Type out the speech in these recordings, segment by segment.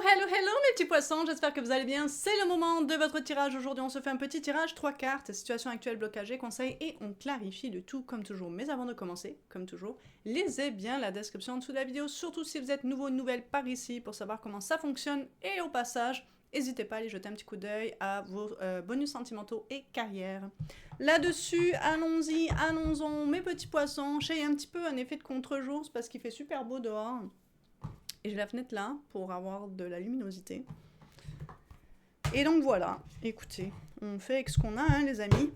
Hello mes petits poissons, j'espère que vous allez bien, c'est le moment de votre tirage. Aujourd'hui on se fait un petit tirage, 3 cartes, situation actuelle, blocage et conseils, et on clarifie le tout comme toujours. Mais avant de commencer, comme toujours, lisez bien la description en dessous de la vidéo, surtout si vous êtes nouveau ou nouvelle par ici pour savoir comment ça fonctionne. Et au passage, n'hésitez pas à aller jeter un petit coup d'œil à vos bonus sentimentaux et carrière. Là-dessus, allons-y, allons-en mes petits poissons. J'ai un petit peu un effet de contre-jour, c'est parce qu'il fait super beau dehors. Et j'ai la fenêtre là pour avoir de la luminosité. Et donc voilà, écoutez, on fait avec ce qu'on a, hein, les amis.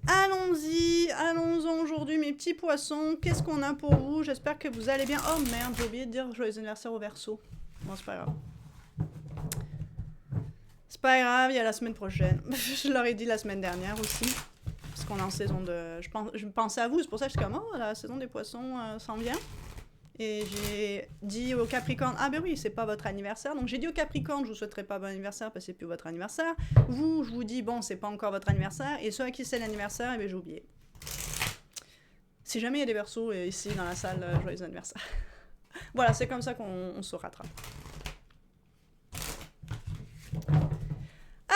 Allons-y, allons-en aujourd'hui, mes petits poissons. Qu'est-ce qu'on a pour vous? J'espère que vous allez bien. Oh merde, j'ai oublié de dire joyeux anniversaire au Verseau. Bon, c'est pas grave. C'est pas grave, il y a la semaine prochaine. Je leur ai dit la semaine dernière aussi. Parce qu'on est en saison de... Je pensais à vous, c'est pour ça que je suis comme, oh, la saison des poissons s'en vient. Et j'ai dit au Capricorne, ah ben oui, c'est pas votre anniversaire. Donc j'ai dit au Capricorne, je vous souhaiterais pas bon anniversaire parce que c'est plus votre anniversaire. Vous, je vous dis, bon, c'est pas encore votre anniversaire. Et ceux à qui c'est l'anniversaire, eh ben j'ai oublié. Si jamais il y a des Verseaux ici dans la salle, joyeux anniversaire. Voilà, c'est comme ça qu'on se rattrape.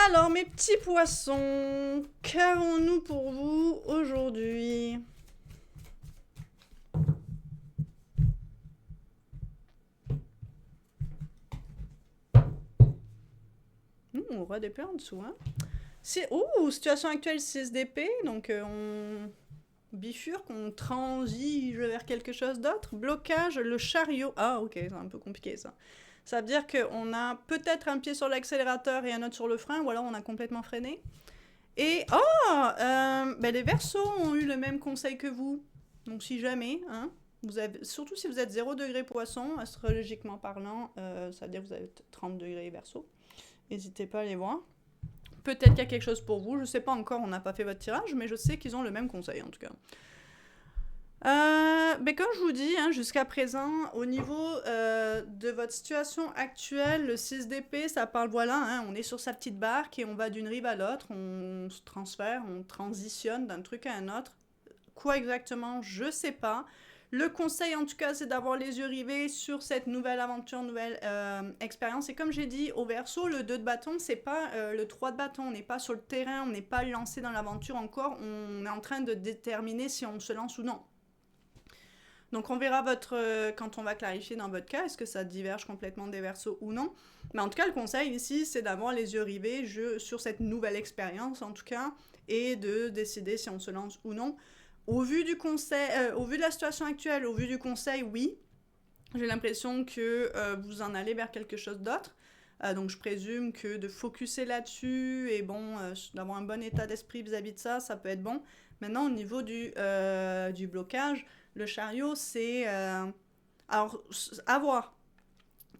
Alors, mes petits poissons, qu'avons-nous pour vous aujourd'hui ? On roi d'épée en dessous, hein. Oh, situation actuelle 6 d'épée, donc on bifurque, on transige vers quelque chose d'autre. Blocage, le chariot. Ah, ok, c'est un peu compliqué ça. Ça veut dire qu'on a peut-être un pied sur l'accélérateur et un autre sur le frein, ou alors on a complètement freiné. Et, les Verseaux ont eu le même conseil que vous. Donc si jamais, hein, surtout si vous êtes 0 degré poisson, astrologiquement parlant, ça veut dire que vous avez 30 degrés Verseau. N'hésitez pas à les voir. Peut-être qu'il y a quelque chose pour vous, je sais pas encore, on n'a pas fait votre tirage, mais je sais qu'ils ont le même conseil en tout cas. Comme je vous dis, hein, jusqu'à présent, au niveau de votre situation actuelle, le 6 d'épée, ça parle, voilà, hein, on est sur sa petite barque et on va d'une rive à l'autre, on se transfère, on transitionne d'un truc à un autre. Quoi exactement, je sais pas. Le conseil, en tout cas, c'est d'avoir les yeux rivés sur cette nouvelle aventure, nouvelle expérience. Et comme j'ai dit, au Verseau, le 2 de bâton, c'est pas le 3 de bâton. On n'est pas sur le terrain, on n'est pas lancé dans l'aventure encore. On est en train de déterminer si on se lance ou non. Donc on verra quand on va clarifier dans votre cas, est-ce que ça diverge complètement des Verseaux ou non. Mais en tout cas, le conseil ici, c'est d'avoir les yeux rivés sur cette nouvelle expérience, en tout cas, et de décider si on se lance ou non. Au vu du conseil, au vu de la situation actuelle, au vu du conseil, oui. J'ai l'impression que vous en allez vers quelque chose d'autre. Donc je présume que de focuser là-dessus et bon, d'avoir un bon état d'esprit vis-à-vis de ça, ça peut être bon. Maintenant, au niveau du blocage, le chariot, c'est... alors, à voir.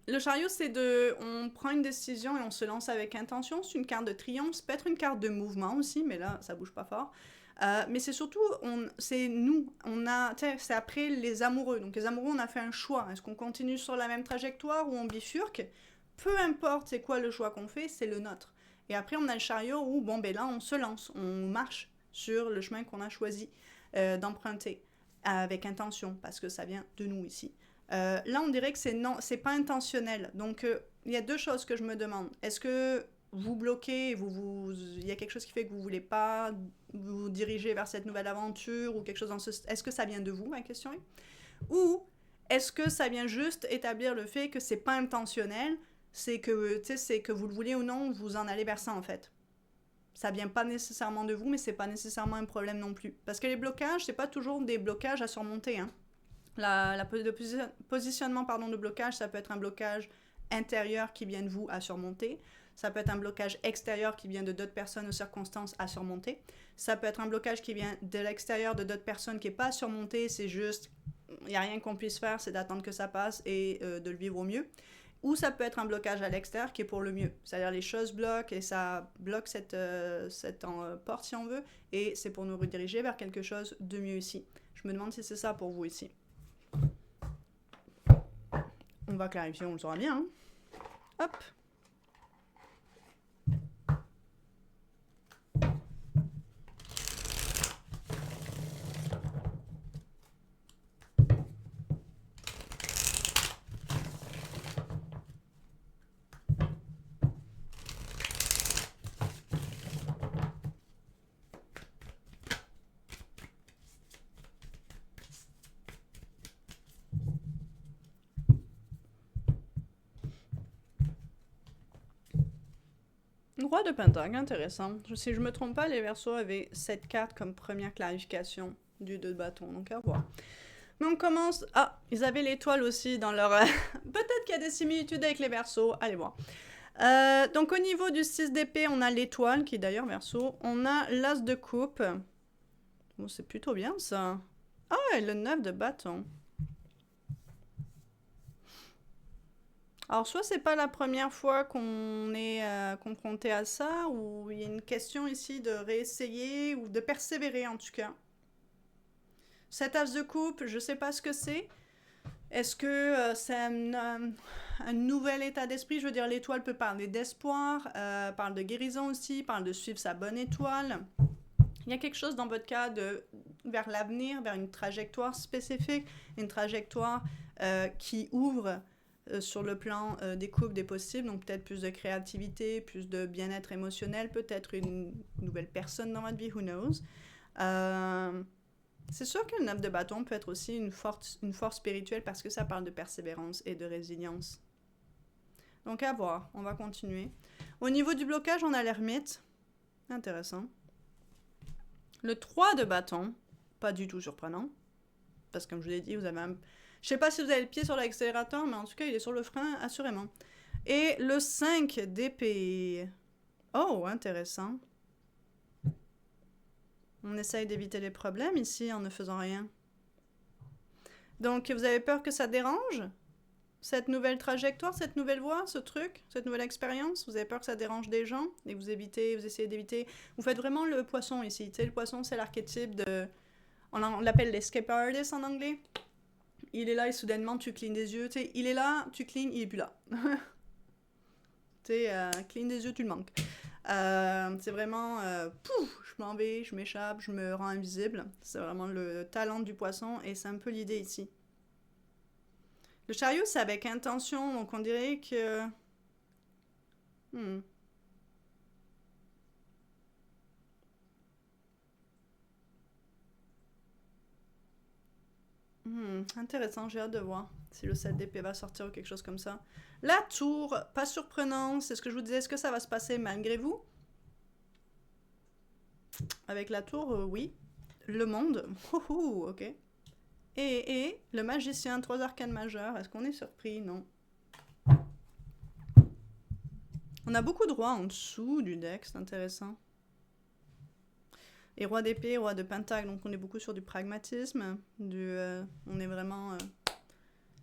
Le chariot, c'est on prend une décision et on se lance avec intention. C'est une carte de triomphe, c'est peut-être une carte de mouvement aussi, mais là, ça bouge pas fort. Mais c'est surtout, c'est nous, c'est après les amoureux. Donc les amoureux, on a fait un choix. Est-ce qu'on continue sur la même trajectoire ou on bifurque? Peu importe c'est quoi le choix qu'on fait, c'est le nôtre. Et après, on a le chariot où, là, on se lance, on marche sur le chemin qu'on a choisi d'emprunter avec intention, parce que ça vient de nous ici. Là, on dirait que c'est pas intentionnel. Donc, il y a deux choses que je me demande. Est-ce que vous bloquez, il y a quelque chose qui fait que vous voulez pas vous diriger vers cette nouvelle aventure ou quelque chose dans ce... Est-ce que ça vient de vous, ma question est? Ou est-ce que ça vient juste établir le fait que c'est pas intentionnel, c'est que vous le voulez ou non, vous en allez vers ça en fait. Ça vient pas nécessairement de vous, mais c'est pas nécessairement un problème non plus. Parce que les blocages, c'est pas toujours des blocages à surmonter, hein. Le positionnement de blocage, ça peut être un blocage intérieur qui vient de vous à surmonter. Ça peut être un blocage extérieur qui vient de d'autres personnes ou circonstances à surmonter. Ça peut être un blocage qui vient de l'extérieur de d'autres personnes qui n'est pas à surmonter. C'est juste, il n'y a rien qu'on puisse faire, c'est d'attendre que ça passe et de le vivre au mieux. Ou ça peut être un blocage à l'extérieur qui est pour le mieux. C'est-à-dire les choses bloquent et ça bloque cette porte si on veut. Et c'est pour nous rediriger vers quelque chose de mieux ici. Je me demande si c'est ça pour vous ici. On va clarifier, on le saura bien. Hein. Hop. roi de pentacle, intéressant. Si je me trompe pas, les Verseaux avaient cette carte comme première clarification du 2 de bâton, donc à voir. Mais on commence... Ah, ils avaient l'étoile aussi dans leur... Peut-être qu'il y a des similitudes avec les Verseaux, allez voir. Donc au niveau du 6 d'épée, on a l'étoile, qui est d'ailleurs Verseau. On a l'as de coupe. Bon, c'est plutôt bien ça. Ah ouais, le 9 de bâton. Alors, soit c'est pas la première fois qu'on est confronté à ça, ou il y a une question ici de réessayer, ou de persévérer en tout cas. Cet as de coupe, je sais pas ce que c'est. Est-ce que c'est un nouvel état d'esprit? Je veux dire, l'étoile peut parler d'espoir, parle de guérison aussi, parle de suivre sa bonne étoile. Il y a quelque chose dans votre cas vers l'avenir, vers une trajectoire spécifique, une trajectoire qui ouvre sur le plan des coupes, des possibles, donc peut-être plus de créativité, plus de bien-être émotionnel, peut-être une nouvelle personne dans votre vie, who knows. C'est sûr que le 9 de bâton peut être aussi une force spirituelle parce que ça parle de persévérance et de résilience. Donc à voir, on va continuer. Au niveau du blocage, on a l'ermite. Intéressant. Le 3 de bâton, pas du tout surprenant. Parce que comme je vous l'ai dit, vous avez un... Je sais pas si vous avez le pied sur l'accélérateur, mais en tout cas, il est sur le frein, assurément. Et le 5 d'épée. Oh, intéressant. On essaye d'éviter les problèmes ici en ne faisant rien. Donc, vous avez peur que ça dérange? Cette nouvelle trajectoire, cette nouvelle voie, ce truc, cette nouvelle expérience? Vous avez peur que ça dérange des gens? Et vous essayez d'éviter... Vous faites vraiment le poisson ici. Tu sais, le poisson, c'est l'archétype de... On l'appelle l'escape artist en anglais. Il est là et soudainement, tu clignes des yeux. Tu sais, il est là, tu clignes, il est plus là. Tu sais, cligne des yeux, tu le manques. C'est vraiment, pouf, je m'en vais, je m'échappe, je me rends invisible. C'est vraiment le talent du poisson et c'est un peu l'idée ici. Le chariot, c'est avec intention, donc on dirait que... Intéressant, j'ai hâte de voir si le 7 d'épée va sortir ou quelque chose comme ça. La tour, pas surprenant, c'est ce que je vous disais, est-ce que ça va se passer malgré vous? Avec la tour, oui. Le monde, ok. Et le magicien, 3 arcanes majeures, est-ce qu'on est surpris? Non. On a beaucoup de rois en dessous du deck, c'est intéressant. Et roi d'épée, roi de pentacle, donc on est beaucoup sur du pragmatisme. On est vraiment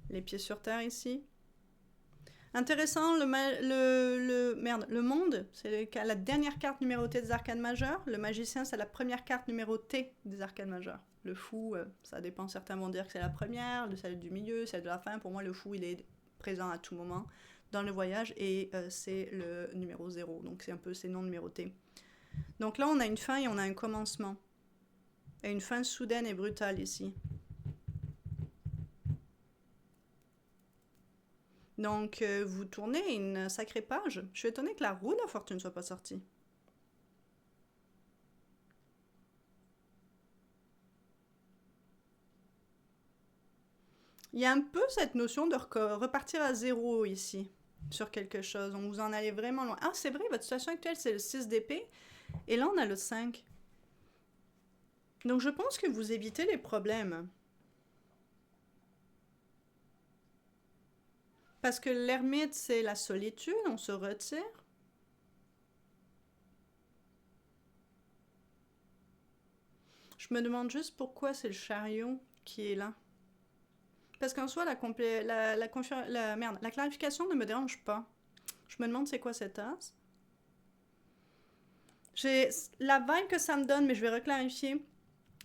les pieds sur terre ici. Intéressant, le monde, c'est la dernière carte numérotée des arcanes majeures. Le magicien, c'est la première carte numérotée des arcanes majeures. Le fou, ça dépend, certains vont dire que c'est la première, celle du milieu, celle de la fin. Pour moi, le fou, il est présent à tout moment dans le voyage et c'est le numéro 0. Donc c'est un peu, c'est non numéroté. Donc là, on a une fin et on a un commencement. Et une fin soudaine et brutale ici. Donc, vous tournez une sacrée page. Je suis étonnée que la roue de la fortune ne soit pas sortie. Il y a un peu cette notion de repartir à zéro ici, sur quelque chose. On vous en allez vraiment loin. Ah, c'est vrai, votre situation actuelle, c'est le 6 d'épée. Et là, on a le 5. Donc, je pense que vous évitez les problèmes. Parce que l'ermite, c'est la solitude, on se retire. Je me demande juste pourquoi c'est le chariot qui est là. Parce qu'en soi, la clarification ne me dérange pas. Je me demande c'est quoi cet as. J'ai la vibe que ça me donne, mais je vais reclarifier.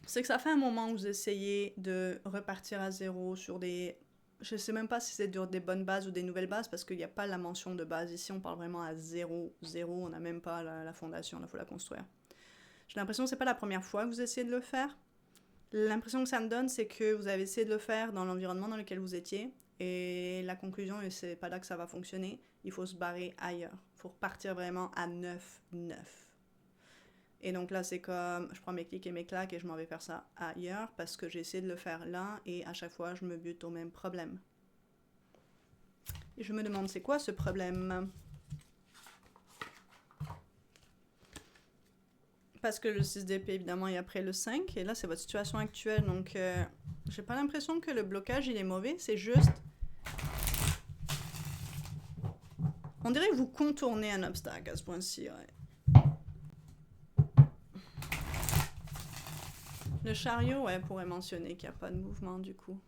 C'est que ça fait un moment où vous essayez de repartir à zéro sur des... Je sais même pas si c'est des bonnes bases ou des nouvelles bases, parce qu'il n'y a pas la mention de base. Ici, on parle vraiment à zéro. On n'a même pas la fondation, il faut la construire. J'ai l'impression que c'est pas la première fois que vous essayez de le faire. L'impression que ça me donne, c'est que vous avez essayé de le faire dans l'environnement dans lequel vous étiez. Et la conclusion, et c'est pas là que ça va fonctionner, il faut se barrer ailleurs. Il faut repartir vraiment à 9-9. Et donc là, c'est comme, je prends mes clics et mes claques et je m'en vais faire ça ailleurs parce que j'ai essayé de le faire là et à chaque fois, je me bute au même problème. Et je me demande, c'est quoi ce problème? Parce que le 6 d'épée, évidemment, est après le 5. Et là, c'est votre situation actuelle. Donc, j'ai pas l'impression que le blocage, il est mauvais. C'est juste... On dirait que vous contournez un obstacle à ce point-ci, ouais. Le chariot, ouais, pourrait mentionner qu'il n'y a pas de mouvement, du coup.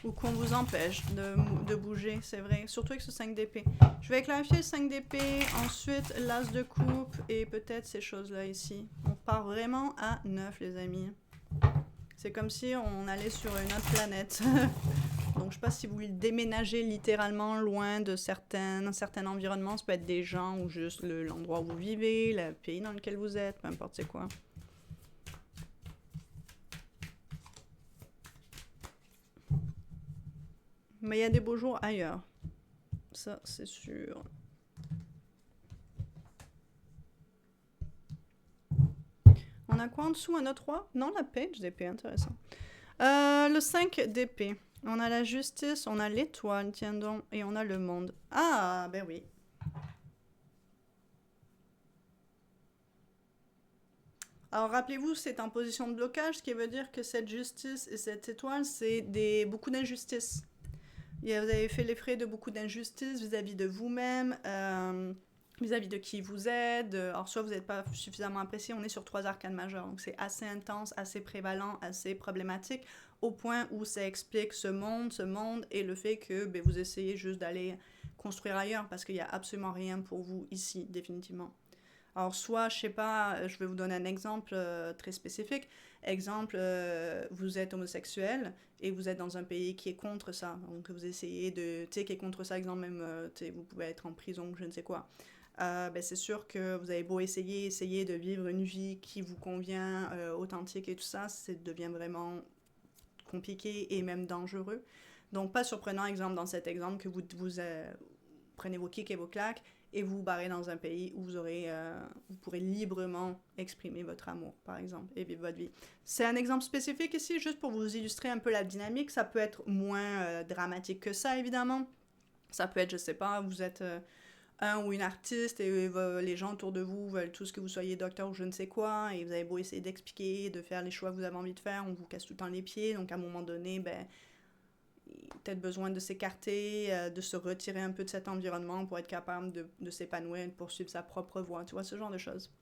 Ou qu'on vous empêche de bouger, c'est vrai. Surtout avec ce 5 d'épée. Je vais clarifier le 5 d'épée, ensuite l'as de coupe et peut-être ces choses-là ici. On part vraiment à 9, les amis. C'est comme si on allait sur une autre planète. Donc je sais pas si vous déménagez littéralement loin de certains environnements. Ça peut être des gens ou juste l'endroit où vous vivez, le pays dans lequel vous êtes, peu importe c'est quoi. Mais il y a des beaux jours ailleurs. Ça, c'est sûr. On a quoi en dessous? Un autre roi? Non, la page d'épée, intéressant. Le 5 d'épée. On a la justice, on a l'étoile, tiens donc, et on a le monde. Ah, ben oui. Alors rappelez-vous, c'est en position de blocage, ce qui veut dire que cette justice et cette étoile, c'est beaucoup d'injustices. Vous avez fait les frais de beaucoup d'injustices vis-à-vis de vous-même, vis-à-vis de qui vous êtes. Alors soit vous n'êtes pas suffisamment apprécié, on est sur 3 arcanes majeurs, donc c'est assez intense, assez prévalent, assez problématique, au point où ça explique ce monde et le fait que vous essayez juste d'aller construire ailleurs, parce qu'il n'y a absolument rien pour vous ici, définitivement. Alors soit, je sais pas, je vais vous donner un exemple très spécifique. Exemple, vous êtes homosexuel et vous êtes dans un pays qui est contre ça. Donc vous essayez de... Tu sais, qui est contre ça, exemple même, vous pouvez être en prison ou je ne sais quoi. C'est sûr que vous avez beau essayer de vivre une vie qui vous convient, authentique et tout ça, ça devient vraiment compliqué et même dangereux. Donc pas surprenant, exemple, dans cet exemple, que vous prenez vos kicks et vos claques et vous vous barrez dans un pays où vous pourrez librement exprimer votre amour, par exemple, et vivre votre vie. C'est un exemple spécifique ici, juste pour vous illustrer un peu la dynamique. Ça peut être moins dramatique que ça, évidemment. Ça peut être, je sais pas, vous êtes un ou une artiste et les gens autour de vous veulent tous que vous soyez docteur ou je ne sais quoi, et vous avez beau essayer d'expliquer, de faire les choix que vous avez envie de faire, on vous casse tout le temps les pieds, donc à un moment donné, peut-être besoin de s'écarter, de se retirer un peu de cet environnement pour être capable de s'épanouir et de poursuivre sa propre voie, tu vois, ce genre de choses.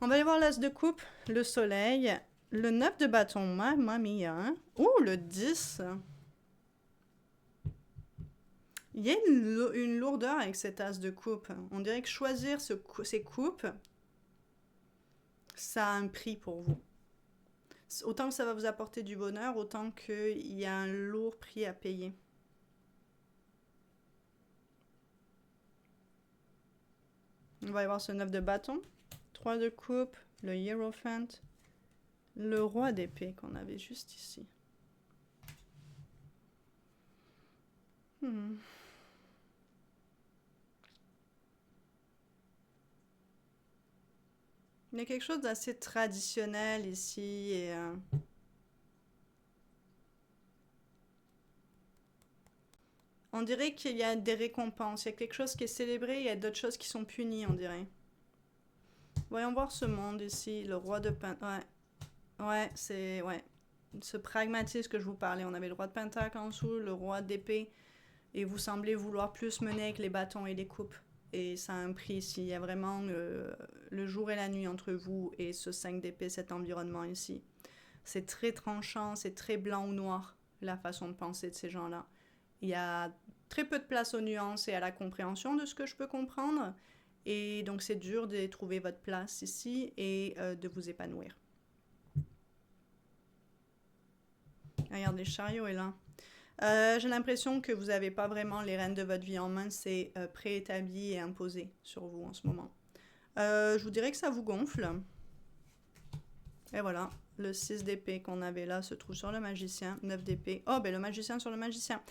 On va aller voir l'as de coupe, le soleil, le 9 de bâton, mamma mia, hein? Ouh, le 10. Il y a une lourdeur avec cet as de coupe. On dirait que choisir ces coupes, ça a un prix pour vous. Autant que ça va vous apporter du bonheur, autant qu'il y a un lourd prix à payer. On va y voir ce 9 de bâton, 3 de coupe, le Hierophant, le roi d'épée qu'on avait juste ici. Il y a quelque chose d'assez traditionnel ici et on dirait qu'il y a des récompenses. Il y a quelque chose qui est célébré, il y a d'autres choses qui sont punies, on dirait. Voyons voir ce monde ici, le roi de pentacle. Ouais, c'est... Ouais. Ce pragmatisme que je vous parlais. On avait le roi de pentacle en dessous, le roi d'épée. Et vous semblez vouloir plus mener avec les bâtons et les coupes. Et ça a un prix ici. Il y a vraiment le jour et la nuit entre vous et ce 5 d'épée, cet environnement ici. C'est très tranchant, c'est très blanc ou noir, la façon de penser de ces gens-là. Il y a très peu de place aux nuances et à la compréhension de ce que je peux comprendre. Et donc c'est dur de trouver votre place ici et de vous épanouir. Regardez, le chariot est là. J'ai l'impression que vous n'avez pas vraiment les rênes de votre vie en main, c'est préétabli et imposé sur vous en ce moment. Je vous dirais que ça vous gonfle. Et voilà, le 6 d'épée qu'on avait là se trouve sur le magicien, 9 d'épée. Oh, ben le magicien sur le magicien.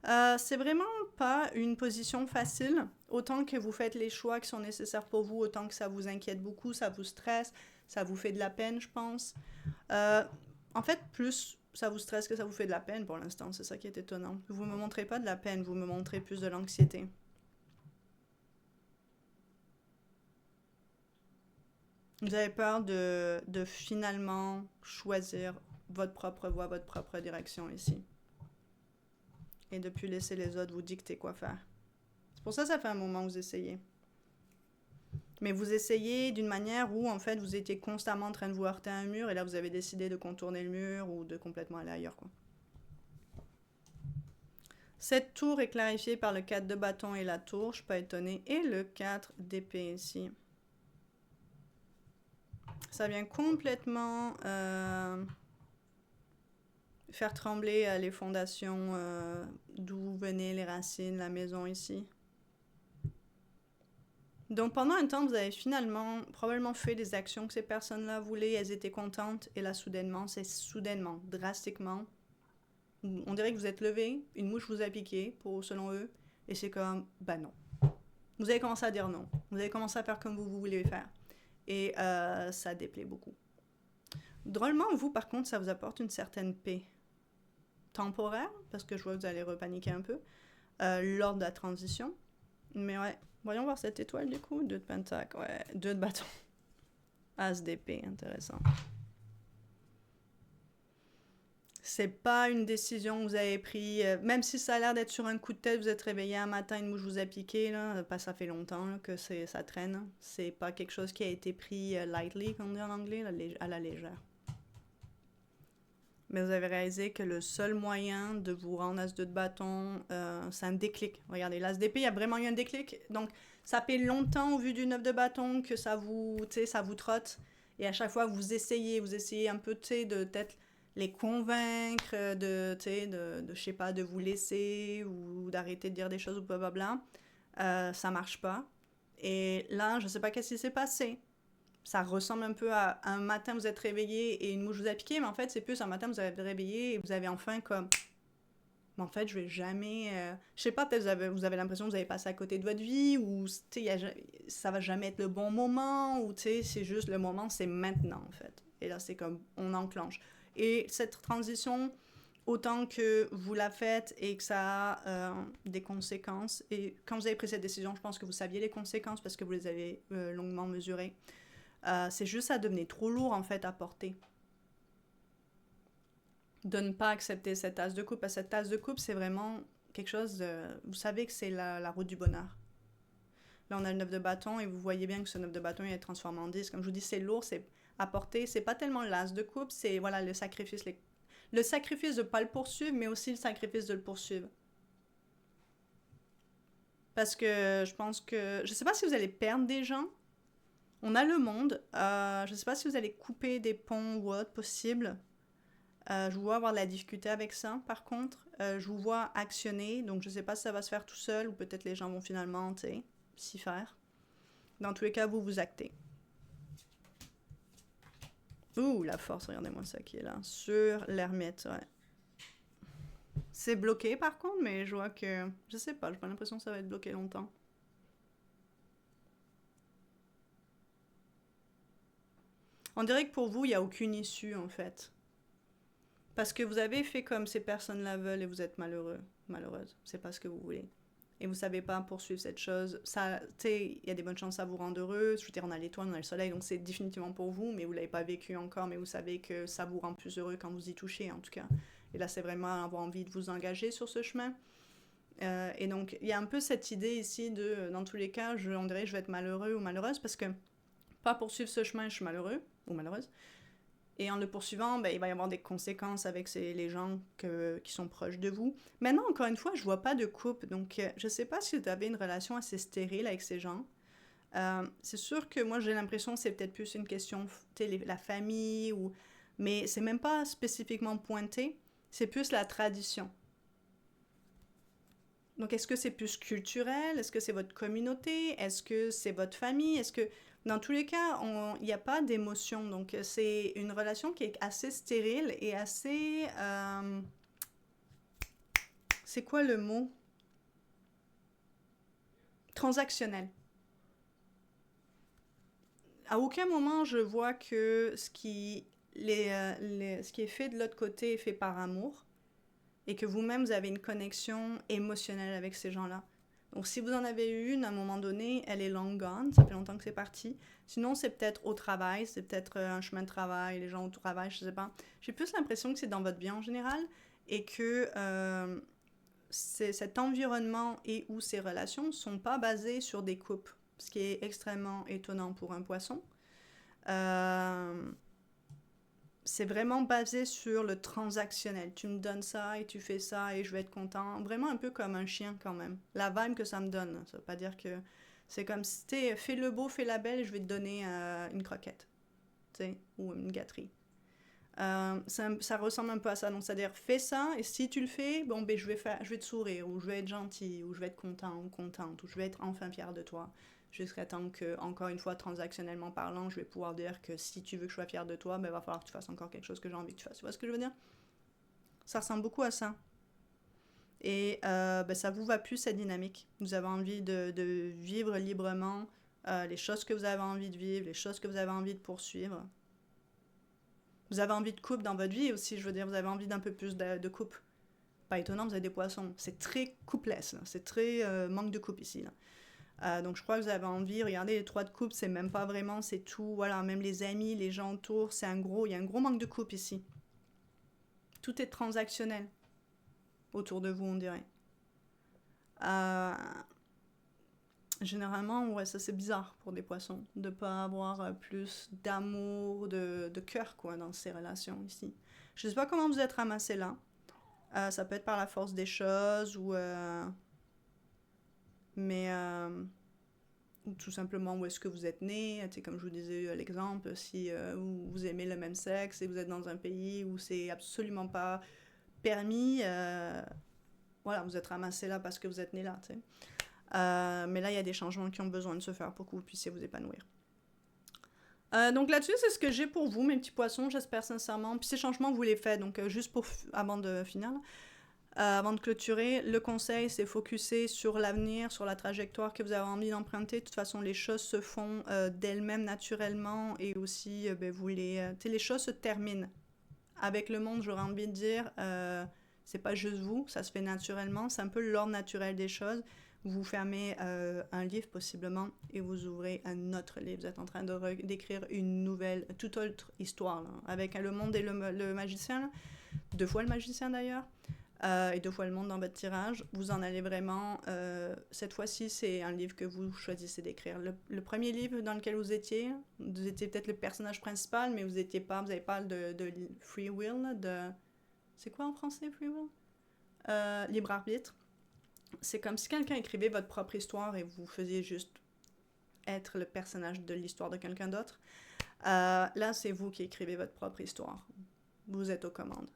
C'est vraiment pas une position facile, autant que vous faites les choix qui sont nécessaires pour vous, autant que ça vous inquiète beaucoup, ça vous stresse, ça vous fait de la peine, je pense. En fait, plus ça vous stresse que ça vous fait de la peine pour l'instant, c'est ça qui est étonnant. Vous me montrez pas de la peine, vous me montrez plus de l'anxiété. Vous avez peur de finalement choisir votre propre voie, votre propre direction ici. Et de plus laisser les autres vous dicter quoi faire. C'est pour ça que ça fait un moment que vous essayez. Mais vous essayez d'une manière où, en fait, vous étiez constamment en train de vous heurter à un mur et là, vous avez décidé de contourner le mur ou de complètement aller ailleurs, quoi. Cette tour est clarifiée par le 4 de bâton et la tour, je suis pas étonnée, et le 4 d'épée ici. Ça vient complètement faire trembler les fondations d'où venaient les racines, la maison ici. Donc pendant un temps, vous avez finalement probablement fait des actions que ces personnes-là voulaient, elles étaient contentes, et là soudainement, drastiquement, on dirait que vous êtes levé, une mouche vous a piqué, selon eux, et c'est comme, bah non. Vous avez commencé à dire non, vous avez commencé à faire comme vous voulez faire, et ça déplaît beaucoup. Drôlement, vous par contre, ça vous apporte une certaine paix temporaire, parce que je vois que vous allez repaniquer un peu, lors de la transition, mais ouais. Voyons voir cette étoile du coup. 2 de pentacle, ouais. 2 de bâton. As d'épée, intéressant. C'est pas une décision que vous avez prise, même si ça a l'air d'être sur un coup de tête, vous êtes réveillé un matin, une mouche vous a piqué, là, pas ça fait longtemps là, que ça traîne. C'est pas quelque chose qui a été pris lightly, comme on dit en anglais, à la légère. Mais vous avez réalisé que le seul moyen de vous rendre As 2 de bâton, c'est un déclic. Regardez, l'As d'épée, il y a vraiment eu un déclic. Donc, ça fait longtemps au vu du 9 de bâton que ça vous trotte. Et à chaque fois, vous essayez un peu, de peut-être les convaincre, je sais pas, de vous laisser ou d'arrêter de dire des choses ou blablabla. Ça marche pas. Et là, je sais pas qu'est-ce qui s'est passé. Ça ressemble un peu à un matin vous êtes réveillé et une mouche vous a piqué, mais en fait c'est plus un matin vous avez réveillé et vous avez enfin comme, mais en fait je vais jamais, je sais pas, peut-être vous avez l'impression que vous avez passé à côté de votre vie ou ça va jamais être le bon moment ou c'est juste le moment, c'est maintenant en fait. Et là c'est comme on enclenche. Et cette transition, autant que vous la faites et que ça a des conséquences, et quand vous avez pris cette décision, je pense que vous saviez les conséquences parce que vous les avez longuement mesurées. C'est juste ça devenait trop lourd en fait à porter. De ne pas accepter cette tasse de coupe, parce que cette tasse de coupe c'est vraiment quelque chose de... Vous savez que c'est la route du bonheur. Là on a le 9 de bâton et vous voyez bien que ce 9 de bâton il est transformé en 10. Comme je vous dis, c'est lourd, c'est à porter. C'est pas tellement l'as de coupe, c'est voilà, le sacrifice. Le sacrifice de ne pas le poursuivre, mais aussi le sacrifice de le poursuivre. Parce que je pense que... Je sais pas si vous allez perdre des gens. On a le monde. Je sais pas si vous allez couper des ponts ou autre possible. Je vous vois avoir de la difficulté avec ça, par contre. Je vous vois actionner, donc je sais pas si ça va se faire tout seul ou peut-être les gens vont finalement, s'y faire. Dans tous les cas, vous actez. Ouh, la force, regardez-moi ça qui est là. Sur l'ermite, ouais. C'est bloqué par contre, mais je vois que... Je sais pas, j'ai pas l'impression que ça va être bloqué longtemps. On dirait que pour vous, il n'y a aucune issue en fait. Parce que vous avez fait comme ces personnes-là veulent et vous êtes malheureux, malheureuse. C'est pas ce que vous voulez. Et vous savez pas poursuivre cette chose. Ça, tu sais, il y a des bonnes chances que ça vous rende heureux. Je veux dire, on a l'étoile, on a le soleil, donc c'est définitivement pour vous, mais vous l'avez pas vécu encore, mais vous savez que ça vous rend plus heureux quand vous y touchez, en tout cas. Et là, c'est vraiment avoir envie de vous engager sur ce chemin. Et donc, il y a un peu cette idée ici de, dans tous les cas, on dirait que je vais être malheureux ou malheureuse, parce que pas poursuivre ce chemin, je suis malheureux ou malheureuse. Et en le poursuivant, ben, il va y avoir des conséquences avec les gens qui sont proches de vous. Maintenant, encore une fois, je vois pas de couple, donc je sais pas si vous avez une relation assez stérile avec ces gens. C'est sûr que moi, j'ai l'impression que c'est peut-être plus une question, la famille, mais c'est même pas spécifiquement pointé, c'est plus la tradition. Donc, est-ce que c'est plus culturel? Est-ce que c'est votre communauté? Est-ce que c'est votre famille? Est-ce que... Dans tous les cas, il n'y a pas d'émotion. Donc, c'est une relation qui est assez stérile et assez... c'est quoi le mot? Transactionnel. À aucun moment, je vois que ce qui est fait de l'autre côté est fait par amour et que vous-même, vous avez une connexion émotionnelle avec ces gens-là. Donc si vous en avez eu une à un moment donné, elle est long gone, ça fait longtemps que c'est parti. Sinon, c'est peut-être au travail, c'est peut-être un chemin de travail, les gens au travail, je sais pas. J'ai plus l'impression que c'est dans votre vie en général et que cet environnement et ou ces relations ne sont pas basées sur des couples, ce qui est extrêmement étonnant pour un poisson. Euh, c'est vraiment basé sur le transactionnel. Tu me donnes ça et tu fais ça et je vais être content. Vraiment un peu comme un chien quand même. La vibe que ça me donne. Ça veut pas dire que c'est comme si tu fais le beau, fais la belle et je vais te donner une croquette. Tu sais, ou une gâterie. Ça ressemble un peu à ça. Donc, c'est-à-dire, fais ça et si tu le fais, bon, ben, je vais te sourire ou je vais être gentil ou je vais être content ou contente ou je vais être enfin fière de toi. Jusqu'à temps que, encore une fois, transactionnellement parlant, je vais pouvoir dire que si tu veux que je sois fière de toi, ben, il va falloir que tu fasses encore quelque chose que j'ai envie que tu fasses. Tu vois ce que je veux dire? Ça ressemble beaucoup à ça. Et ben, ça vous va plus cette dynamique. Vous avez envie de vivre librement les choses que vous avez envie de vivre, les choses que vous avez envie de poursuivre. Vous avez envie de couple dans votre vie aussi, je veux dire, vous avez envie d'un peu plus de couple. Pas étonnant, vous avez des poissons. C'est très coupless, c'est très manque de couple ici. Donc je crois que vous avez envie, regardez les 3 de couple, c'est même pas vraiment, c'est tout, voilà, même les amis, les gens autour, il y a un gros manque de couple ici. Tout est transactionnel autour de vous, on dirait. Euh, Généralement, ouais, ça c'est bizarre pour des poissons, de pas avoir plus d'amour, de cœur, quoi, dans ces relations ici. Je sais pas comment vous êtes ramassé là. Ça peut être par la force des choses ou... mais... ou tout simplement où est-ce que vous êtes né. Tu sais, comme je vous disais l'exemple, si vous aimez le même sexe et vous êtes dans un pays où c'est absolument pas permis, voilà, vous êtes ramassé là parce que vous êtes né là, tu sais. Mais là, il y a des changements qui ont besoin de se faire pour que vous puissiez vous épanouir. Donc là-dessus, c'est ce que j'ai pour vous, mes petits poissons, j'espère sincèrement. Puis ces changements, vous les faites, donc juste pour avant de finir, avant de clôturer, le conseil, c'est focuser sur l'avenir, sur la trajectoire que vous avez envie d'emprunter. De toute façon, les choses se font d'elles-mêmes naturellement et aussi, ben, les choses se terminent. Avec le monde, j'aurais envie de dire, c'est pas juste vous, ça se fait naturellement, c'est un peu l'ordre naturel des choses. Vous fermez un livre possiblement et vous ouvrez un autre livre. Vous êtes en train d'écrire une nouvelle, toute autre histoire, là, avec le monde et le magicien, là. 2 fois le magicien d'ailleurs, et 2 fois le monde dans votre tirage. Vous en allez vraiment... cette fois-ci, c'est un livre que vous choisissez d'écrire. Le premier livre dans lequel vous étiez peut-être le personnage principal, mais vous n'avez pas de free will, c'est quoi en français, free will? Libre arbitre. C'est comme si quelqu'un écrivait votre propre histoire et vous faisiez juste être le personnage de l'histoire de quelqu'un d'autre. Là, c'est vous qui écrivez votre propre histoire. Vous êtes aux commandes.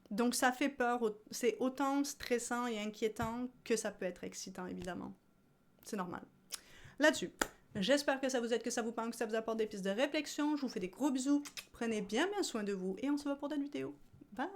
Donc ça fait peur, c'est autant stressant et inquiétant que ça peut être excitant, évidemment. C'est normal. Là-dessus, j'espère que ça vous aide, que ça vous parle, que ça vous apporte des pistes de réflexion. Je vous fais des gros bisous. Prenez bien soin de vous et on se voit pour d'autres vidéos. Bye!